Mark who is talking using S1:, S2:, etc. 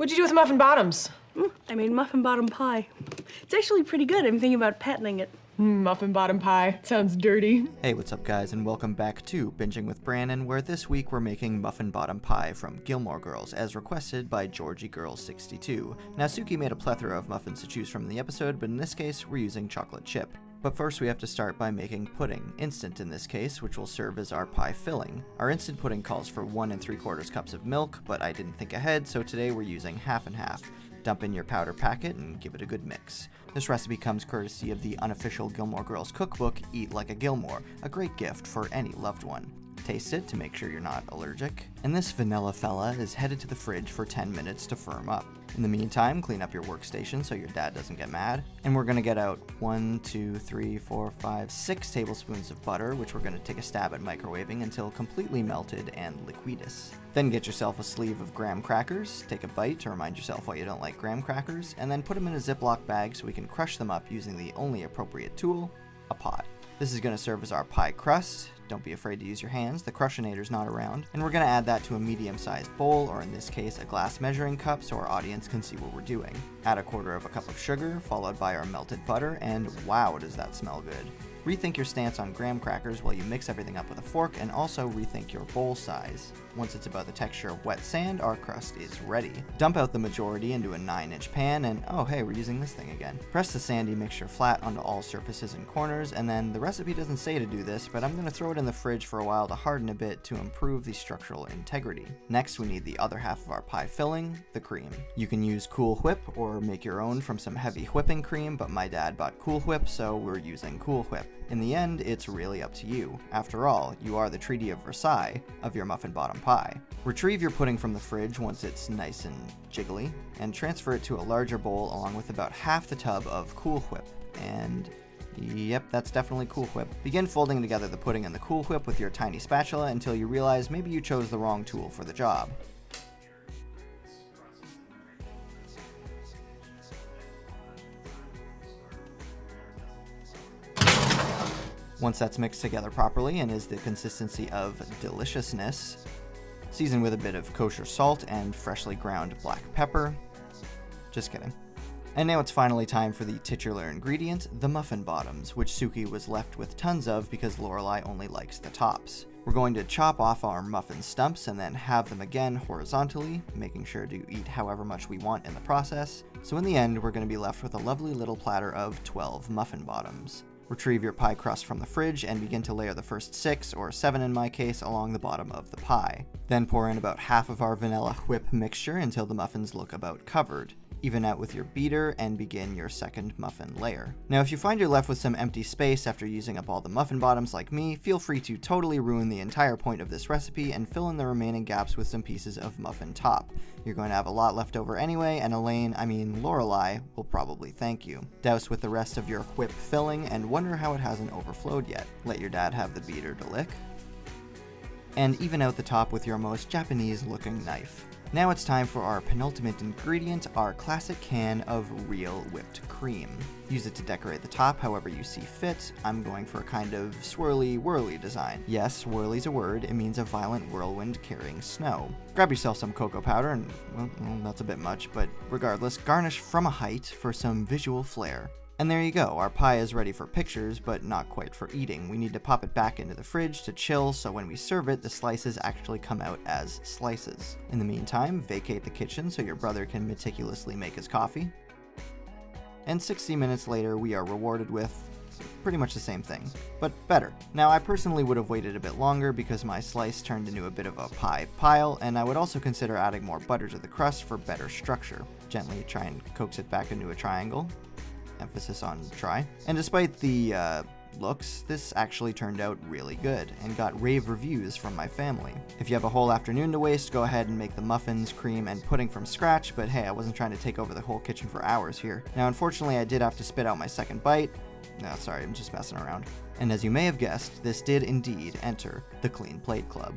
S1: What'd you do with muffin bottoms?
S2: I made muffin bottom pie. It's actually pretty good. I'm thinking about patenting it.
S1: Muffin bottom pie. Sounds dirty.
S3: Hey, what's up guys, and welcome back to Binging with Brannen, where this week we're making muffin bottom pie from Gilmore Girls, as requested by GeorgieGirl62. Now, Suki made a plethora of muffins to choose from in the episode, but in this case, we're using chocolate chip. But first we have to start by making pudding, instant in this case, which will serve as our pie filling. Our instant pudding calls for 1 3/4 cups of milk, but I didn't think ahead, so today we're using half and half. Dump in your powder packet and give it a good mix. This recipe comes courtesy of the unofficial Gilmore Girls cookbook, Eat Like a Gilmore, a great gift for any loved one. Taste it to make sure you're not allergic. And this vanilla fella is headed to the fridge for 10 minutes to firm up. In the meantime, clean up your workstation so your dad doesn't get mad. And we're gonna get out 6 tablespoons of butter, which we're gonna take a stab at microwaving until completely melted and liquidus. Then get yourself a sleeve of graham crackers, take a bite to remind yourself why you don't like graham crackers, and then put them in a Ziploc bag so we can crush them up using the only appropriate tool, a pot. This is going to serve as our pie crust. Don't be afraid to use your hands, the Crushinator's not around. And we're going to add that to a medium-sized bowl, or in this case a glass measuring cup, so our audience can see what we're doing. Add 1/4 cup of sugar, followed by our melted butter, and wow, does that smell good. Rethink your stance on graham crackers while you mix everything up with a fork, and also rethink your bowl size. Once it's about the texture of wet sand, our crust is ready. Dump out the majority into a 9-inch pan, and oh hey, we're using this thing again. Press the sandy mixture flat onto all surfaces and corners, and then the recipe doesn't say to do this, but I'm going to throw it in the fridge for a while to harden a bit to improve the structural integrity. Next, we need the other half of our pie filling, the cream. You can use Cool Whip or make your own from some heavy whipping cream, but my dad bought Cool Whip, so we're using Cool Whip. In the end, it's really up to you. After all, you are the Treaty of Versailles of your muffin bottom pie. Retrieve your pudding from the fridge once it's nice and jiggly, and transfer it to a larger bowl along with about half the tub of Cool Whip. And yep, that's definitely Cool Whip. Begin folding together the pudding and the Cool Whip with your tiny spatula until you realize maybe you chose the wrong tool for the job. Once that's mixed together properly and is the consistency of deliciousness, season with a bit of kosher salt and freshly ground black pepper. Just kidding. And now it's finally time for the titular ingredient, the muffin bottoms, which Suki was left with tons of because Lorelai only likes the tops. We're going to chop off our muffin stumps and then halve them again horizontally, making sure to eat however much we want in the process. So in the end, we're going to be left with a lovely little platter of 12 muffin bottoms. Retrieve your pie crust from the fridge and begin to layer the first 6, or 7 in my case, along the bottom of the pie. Then pour in about half of our vanilla whip mixture until the muffins look about covered. Even out with your beater and begin your second muffin layer. Now, if you find you're left with some empty space after using up all the muffin bottoms like me, feel free to totally ruin the entire point of this recipe and fill in the remaining gaps with some pieces of muffin top. You're going to have a lot left over anyway, and Lorelai, will probably thank you. Douse with the rest of your whip filling and wonder how it hasn't overflowed yet. Let your dad have the beater to lick. And even out the top with your most Japanese-looking knife. Now it's time for our penultimate ingredient, our classic can of real whipped cream. Use it to decorate the top however you see fit. I'm going for a kind of swirly-whirly design. Yes, whirly's a word, it means a violent whirlwind carrying snow. Grab yourself some cocoa powder and, well, that's a bit much, but regardless, garnish from a height for some visual flair. And there you go, our pie is ready for pictures, but not quite for eating. We need to pop it back into the fridge to chill, so when we serve it, the slices actually come out as slices. In the meantime, vacate the kitchen so your brother can meticulously make his coffee. And 60 minutes later, we are rewarded with pretty much the same thing, but better. Now, I personally would have waited a bit longer because my slice turned into a bit of a pie pile, and I would also consider adding more butter to the crust for better structure. Gently try and coax it back into a triangle. Emphasis on try. And despite the looks, this actually turned out really good and got rave reviews from my family. If you have a whole afternoon to waste, go ahead and make the muffins, cream, and pudding from scratch, but hey, I wasn't trying to take over the whole kitchen for hours here. Now, unfortunately, I did have to spit out my second bite. No, sorry, I'm just messing around. And as you may have guessed, this did indeed enter the Clean Plate Club.